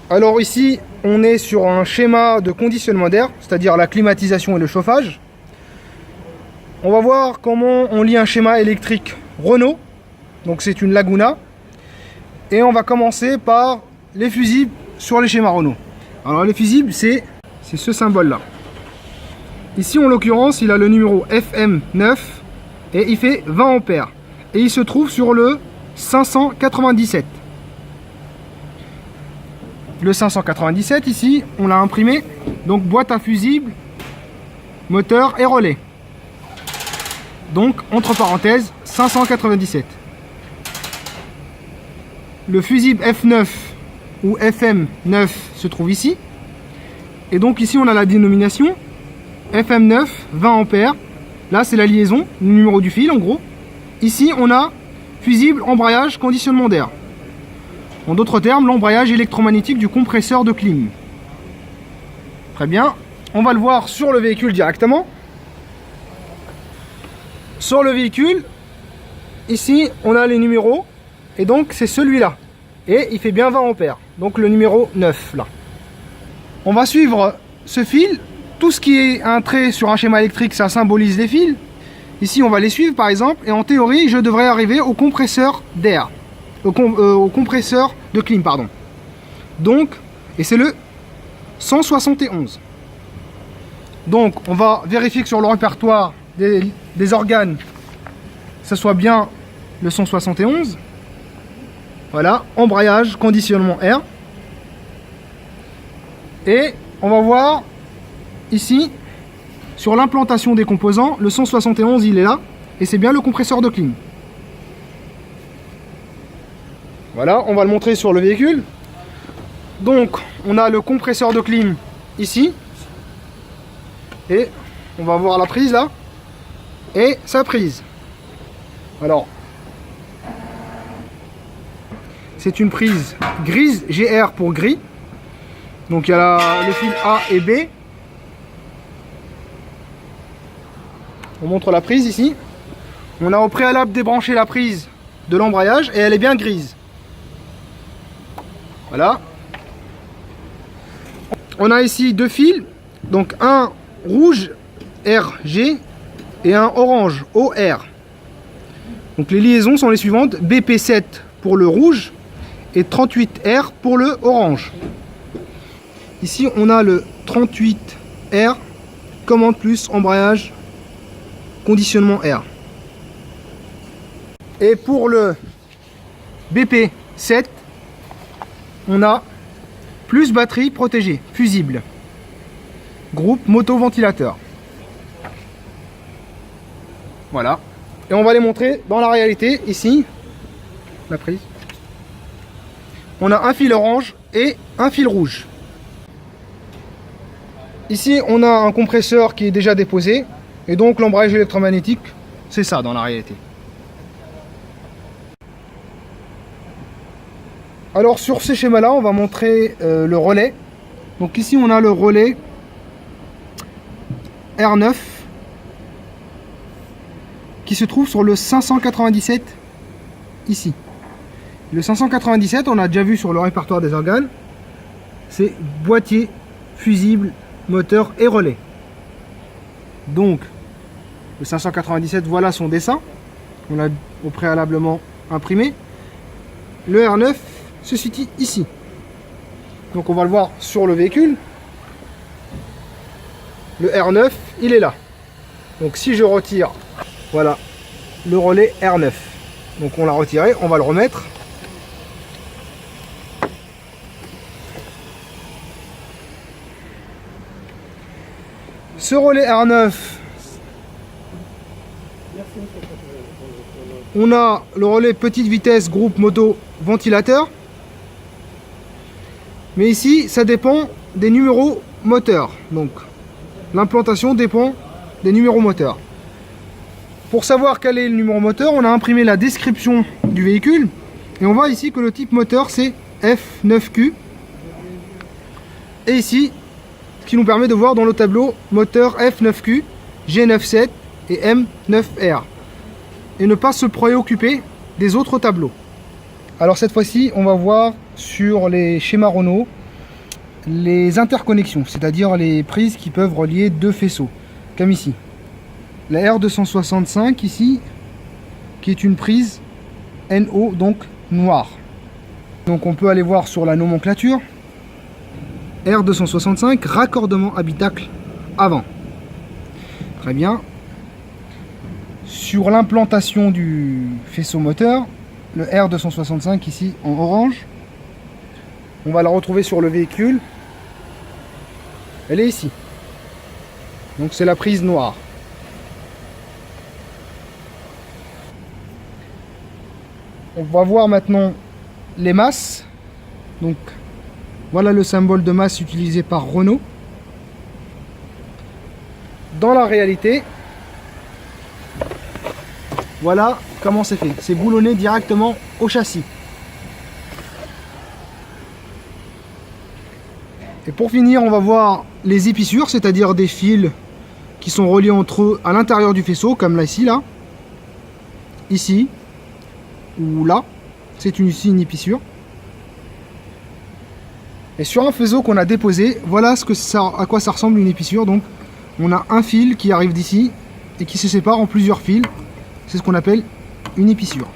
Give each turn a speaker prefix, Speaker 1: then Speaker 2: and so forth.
Speaker 1: Alors ici, on est sur un schéma de conditionnement d'air, c'est-à-dire la climatisation et le chauffage. On va voir comment on lit un schéma électrique Renault. Donc c'est une Laguna. Et on va commencer par les fusibles sur les schémas Renault. Alors les fusibles, c'est ce symbole-là. Ici, en l'occurrence, il a le numéro FM9 et il fait 20 ampères. Et il se trouve sur le 597. Le 597, ici, on l'a imprimé. Donc boîte à fusibles, moteur et relais. Donc, entre parenthèses, 597. Le fusible F9 ou FM9 se trouve ici. Et donc ici, on a la dénomination FM9, 20 ampères. Là, c'est la liaison, le numéro du fil en gros. Ici, on a fusible, embrayage, conditionnement d'air. En d'autres termes, l'embrayage électromagnétique du compresseur de clim. Très bien. On va le voir sur le véhicule directement. Sur le véhicule, ici, on a les numéros. Et donc, c'est celui-là. Et il fait bien 20 ampères. Donc, le numéro 9, là. On va suivre ce fil. Tout ce qui est un trait sur un schéma électrique, ça symbolise les fils. Ici, on va les suivre, par exemple. Et en théorie, je devrais arriver au compresseur d'air. Au compresseur de clim, pardon. Donc, et c'est le 171. Donc, on va vérifier que sur le répertoire des organes, ce soit bien le 171. Voilà, embrayage, conditionnement air. Et on va voir ici, sur l'implantation des composants, le 171, il est là. Et c'est bien le compresseur de clim. Voilà, on va le montrer sur le véhicule. Donc, on a le compresseur de clim ici. Et on va voir la prise là. Et sa prise. Alors, c'est une prise grise, GR pour gris. Donc, il y a le fil A et B. On montre la prise ici. On a au préalable débranché la prise de l'embrayage et elle est bien grise. Voilà. On a ici deux fils, donc un rouge RG et un orange OR. Donc les liaisons sont les suivantes: BP7 pour le rouge et 38R pour le orange. Ici on a le 38R, commande plus embrayage, conditionnement air. Et pour le BP7, on a plus batterie protégée, fusible. Groupe moto-ventilateur. Voilà. Et on va les montrer dans la réalité, ici. La prise. On a un fil orange et un fil rouge. Ici, on a un compresseur qui est déjà déposé. Et donc, l'embrayage électromagnétique, c'est ça dans la réalité. Alors sur ces schémas-là, on va montrer le relais. Donc ici, on a le relais R9 qui se trouve sur le 597 ici. Le 597, on a déjà vu sur le répertoire des organes, c'est boîtier, fusible, moteur et relais. Donc, le 597, voilà son dessin. On l'a au préalablement imprimé. Le R9 se situe ici. Donc on va le voir sur le véhicule. Le R9, il est là. Donc si je retire, voilà, le relais R9. Donc on l'a retiré, on va le remettre. Ce relais R9, on a le relais petite vitesse groupe moto ventilateur. Mais ici, ça dépend des numéros moteurs. Donc, l'implantation dépend des numéros moteurs. Pour savoir quel est le numéro moteur, on a imprimé la description du véhicule. Et on voit ici que le type moteur, c'est F9Q. Et ici, ce qui nous permet de voir dans le tableau moteur F9Q, G97 et M9R. Et ne pas se préoccuper des autres tableaux. Alors cette fois-ci, on va voir sur les schémas Renault les interconnexions, c'est-à-dire les prises qui peuvent relier deux faisceaux, comme ici. La R265 ici, qui est une prise NO, donc noire. Donc on peut aller voir sur la nomenclature. R265, raccordement habitacle avant. Très bien. Sur l'implantation du faisceau moteur, le R265 ici en orange, on va la retrouver sur le véhicule. Elle est ici. Donc c'est la prise noire. On va voir maintenant les masses. Donc voilà le symbole de masse utilisé par Renault. Dans la réalité, voilà comment c'est fait. C'est boulonné directement au châssis. Et pour finir, on va voir les épissures, c'est-à-dire des fils qui sont reliés entre eux à l'intérieur du faisceau, comme là, ici, ou là. C'est ici une épissure. Et sur un faisceau qu'on a déposé, voilà à quoi ça ressemble une épissure. Donc, on a un fil qui arrive d'ici et qui se sépare en plusieurs fils. C'est ce qu'on appelle une épissure.